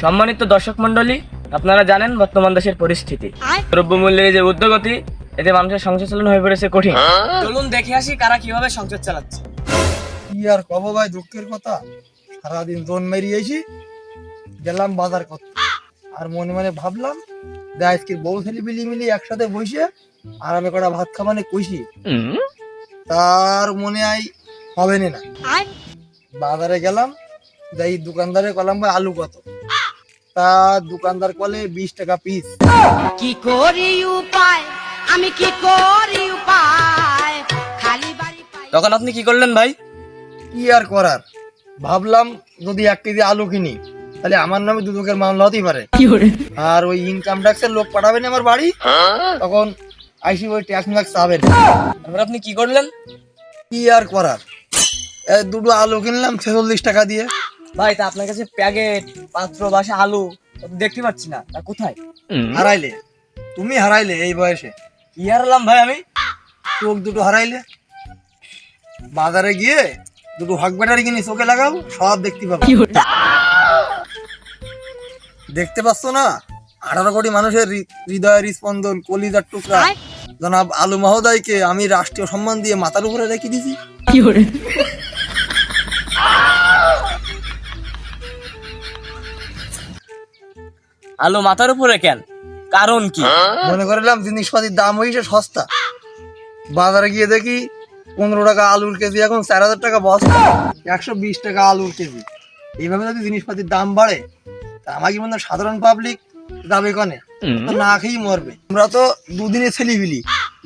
সম্মানিত দর্শক মন্ডলী, আপনারা জানেন বর্তমান দেশের পরিস্থিতি, দ্রব্যমূল্যের যে ঊর্ধ্বগতি, এতে মানুষের সংসার চালানো হয়ে পড়েছে কঠিন। চলুন দেখে আসি কারা কিভাবে সংসার চালাচ্ছে। কি আর কব ভাই, দুঃখের কথা। সারাদিন দোন মেরিয়েছি, গেলাম বাজার করতে, আর মনে মনে ভাবলাম যে আজকে বউ ছেলে মিলি একসাথে বসে আরামে কটা ভাত খাবানে কইছি, তার মনে আই হবে না। বাজারে গেলাম, যাই দোকানদারে কলাম ভাই আলু কত, তা দোকানদার কলে 20 টাকা পিস। কি করি উপায়, আমি কি করি উপায়, খালি বাড়ি পাই। তখন আপনি কি করলেন ভাই? কি আর করার, ভাবলাম যদি 1 কেজি আলু কিনি তাহলে আমার নামে দুদকের মামলা হতেই পারে, আর ওই ইনকাম ট্যাক্সের লোক পাঠাবেন আমার বাড়ি, তখন আইসি ওই ট্যাক্স ম্যাক্স চাবেন। তারপর আপনি কি করলেন? কি আর করার, দুটো আলু কিনলাম 46 টাকা দিয়ে। ভাই তা আপনার কাছে প্যাকেট, পাত্র, বাসা, আলু দেখতে পাচ্ছি না, তা কোথায়? হারাইলে, তুমি হারাইলে এই বয়সে। কি হারালাম ভাই আমি? চোখ দুটো হারাইলে। বাজারে গিয়ে দুটো হক ব্যাটারি কিনি, চোখে লাগাও, সব দেখতে পাবো। দেখতে পাচ্ছ না 18 কোটি মানুষের হৃদয়ের স্পন্দন, কলিজার টুকরা জনাব আলু মহোদয়কে আমি রাষ্ট্রীয় সম্মান দিয়ে মাথার উপরে রেখে দিছি। আলু মাথার উপরে কেন? কারণ কি? মনে করলাম জিনিসপাতির দাম হয়েছে সস্তা, বাজারে গিয়ে দেখি 15 টাকা আলুর কেজি এখন 4000 টাকা বস্তা, 120 টাকা আলুর কেজি। এইভাবে যদি জিনিসপাতির দাম বাড়ে তা আমাকে মনে হয় সাধারণ পাবলিক যাবে কনে, তো না খেয়েই মরবে। আমরা তো দুদিনে ছেলিবিলি,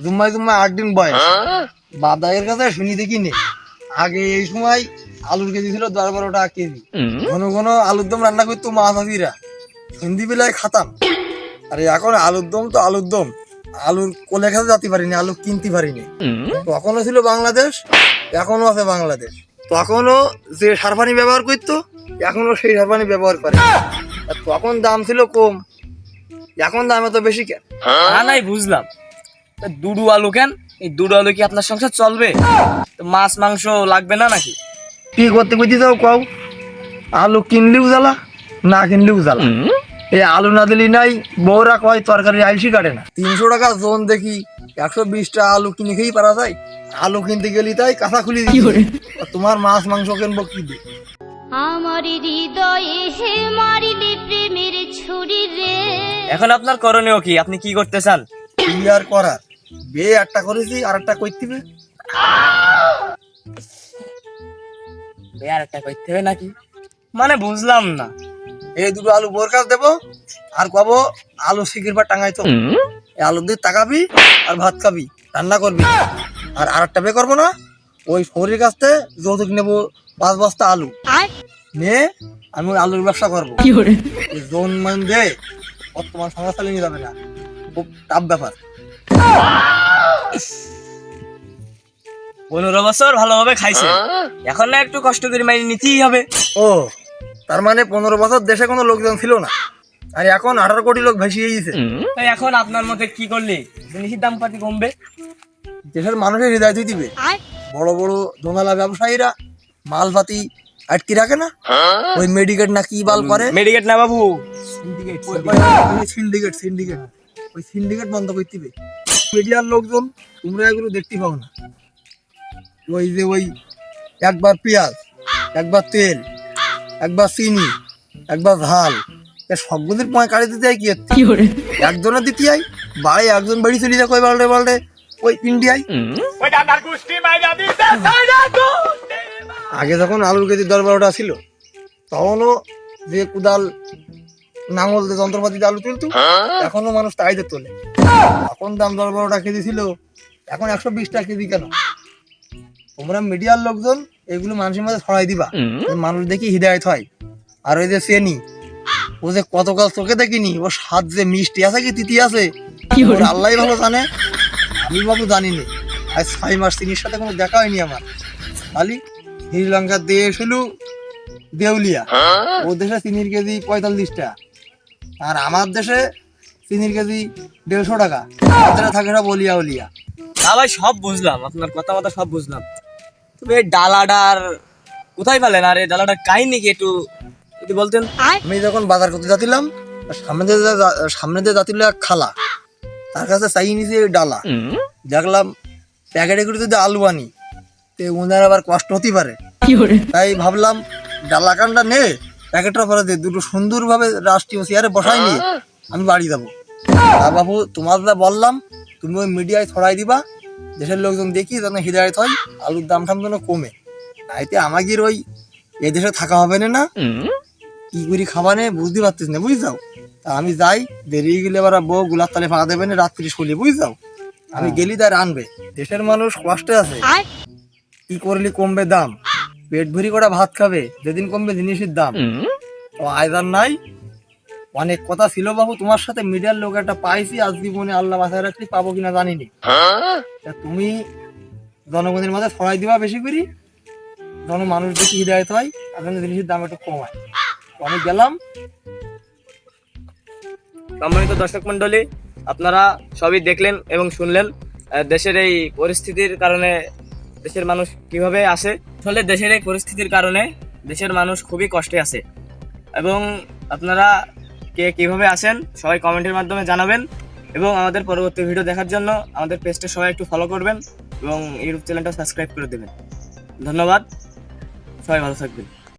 জুম্মায় 8 দিন বয়স। বাদায়ের কাছে শুনি দেখি নে, আগে এই সময় আলুর কেজি ছিল 10-12 টাকা কেজি। ঘন ঘন আলুর দম রান্না করতো মা চাষিরা, হিন্দি বেলায় খাতাম। আরে এখন আলুর দম তো আলুর দম, আলুর কোলে খেতে যেতে পারিনি, আলু কিনতে পারিনি। তখনও ছিল বাংলাদেশ, এখনো আছে বাংলাদেশ। তখনও যে সার পানি ব্যবহার করতো এখনো সেই সার পানি ব্যবহার করে। আর তখন দাম ছিল কম, এখন দাম এত বেশি কেন? নাই বুঝলাম, তা দুটো আলু কেন? এই দুটো আলু কি আপনার সংসার চলবে? তো মাছ মাংস লাগবে না নাকি? কি করতে কইতে যাও কও, আলু কিনলেও জ্বালা, না কিনলেও জ্বালা। এই আলু না দিলি নাই, বউরা কয় তরকারি আইসি কাটে না। 300 টাকা জোন দেখি 120 টাকা আলু কিনে খেয়েই পারা যায়। আলু কিনতে গেলি তাই কাঁথা খুলি দিই, তোমার মাছ মাংস কিনবো কি দিয়ে? আমার হৃদয়ে হে মারিলে প্রেমের ছুরি রে। এখন আপনার করণীয় কি? আপনি কি করতে চান? কি আর করার, বিয়ে একটা করেছি আর একটা করতে হবে। আর একটা করতে হবে নাকি? মানে বুঝলাম না। এই দুটো আলু বোর কাজ দেবো, আর কবো আলু শিখির পর টাঙাই তো, এই আলু দিয়ে তাকাবি আর ভাত খাবি, রান্না করবি। আর আরেকটা বিয়ে করবো না, ওই শহরের কাছ থেকে যৌতুক নেবো 5 বস্তা আলু নিয়ে আমি ওই আলুর ব্যবসা করবো। জোন মান দে বর্তমান সংস্থা নিয়ে যাবে না, খুব টাফ ব্যাপার। 15 বছর ভালোভাবে খাইছে, এখন না একটু কষ্ট করে মাইনে নিতেই হবে। ও, তার মানে 15 বছর দেশে কোনো লোকজন ছিল না, আর এখন 18 কোটি লোক ভেসিয়ে গেছে। তাই এখন আপনার মতে কি করলে জিনিসের দাম পাতি কমবে? দেশের মানুষের হৃদয় তুই দিবে। বড় বড় দোনালা ব্যবসায়ীরা মালপাতি আটকে রাখে না, ওই মেডিকেট না কি বাল করে, মেডিকেট না বাবু, সিন্ডিকেট সিন্ডিকেট, ওই সিন্ডিকেট বন্ধ করতে হবে। মিডিয়ার লোকজন তোমরা এগুলো দেখতে পাও না, ওই যে ওই একবার পেঁয়াজ, একবার তেল, একবার চিনি, একবার ঝাল, সবগুলির পয় কাটে দিতে হয় কি একজনের দিতে হয়, বাড়ি একজন বাড়ি চলে যায় কই বাল্টে বাল্টে ওই ইন্ডিয়ায়। আগে যখন আলুর কেজি 10-12 টাকা ছিল, তখনও যে কুদাল নাঙল দিয়ে যন্ত্রপাতি দিয়ে আলু তুলতো, এখনো মানুষ তাইতে তোলে। তখন দাম 10-12 টাকা কেজি ছিল, এখন 120 টাকা কেজি কেন? তোমরা মিডিয়ার লোকজন এগুলো মানুষের মধ্যে ছড়াই দিবা, মানুষ দেখি হৃদায়ত হয়। আর ওই যে চেনি, ও যে কতকাল চোখে দেখিনি, ও স্বাদ যে মিষ্টি আছে কি তিতি আছে আল্লাহ ভালো জানে, আমি বাবু জানি না। আজ 6 মাস চিনির সাথে কোনো দেখা হয়নি আমার। খালি শ্রীলঙ্কার দেশ হলো দেউলিয়া, ও দেশে চিনির কেজি 45 টাকা, আর আমার দেশে চিনির কেজি 150 টাকা। থাকে সব বলিয়া উলিয়া। ভাই সব বুঝলাম, আপনার কথা মতো সব বুঝলাম, তবে এই ডালাডার কোথায় পেলেন? আর এই ডালাডার কাহিনী কি একটু যদি বলতেন। আমি যখন বাজার করতে যাচ্ছিলাম, সামনে দিয়ে যাচ্ছিল এক খালা, তার কাছে চাই নিয়েছি ওই ডালা। দেখলাম প্যাকেটে করে যদি আলু আনি তো ওনার আবার কষ্ট হতে পারে, তাই ভাবলাম ডালা কানটা নে প্যাকেটটা ফেলে দিয়ে দুটো সুন্দরভাবে রাষ্ট্রীয় চেয়ারে বসাই নিয়ে আমি বাড়ি যাবো। আর বাবু তোমার যা বললাম তুমি ওই মিডিয়ায় ছড়াই দিবা, দেশের লোকজন দেখি যেন হৃদায়ত হয়, আলুর দাম টাম যেন কমে। তাইতে আমাদের ওই এদেশে থাকা হবে না, কি করি খাবা নে বুঝতে পারতিস না, বুঝ যাও। তা আমি যাই, দেরি গেলে আবার বউ গুলার তালে ফাঁকা দেবে না, রাত্রি শুলি, বুঝ যাও। আমি গেলি তার আনবে। দেশের মানুষ কষ্টে আছে, কি করলি কমবে দাম, পেট ভরি করা ভাত খাবে, যেদিন কমবে জিনিসের দাম। তো আয়দার নাই, অনেক কথা ছিল বাবু তোমার সাথে, মিডিয়ার লোক একটা পাইছি, আজ জীবনে আল্লাহ বাঁচায় রাখলি, পাবো কিনা জানিনি। তা তুমি জনগণের মাঝে ছড়াই দিবা বেশি করি, যেন মানুষ দেখি হৃদায়ত হয়, তার জন্য জিনিসের দাম একটু কমায়। তো আমি গেলাম। সম্মানিত দর্শক মন্ডলী, আপনারা সবই দেখলেন এবং শুনলেন দেশের এই পরিস্থিতির কারণে দেশের মানুষ কিভাবে আছে। আসলে দেশের এই পরিস্থিতির কারণে দেশের মানুষ খুবই কষ্টে আছে, এবং আপনারা কে কিভাবে আছেন সবাই কমেন্টের মাধ্যমে জানাবেন, এবং আমাদের পরবর্তী ভিডিও দেখার জন্য আমাদের পেজটা সবাই একটু ফলো করবেন এবং ইউটিউব চ্যানেলটা সাবস্ক্রাইব করে দেবেন। ধন্যবাদ, সবাই ভালো থাকবেন।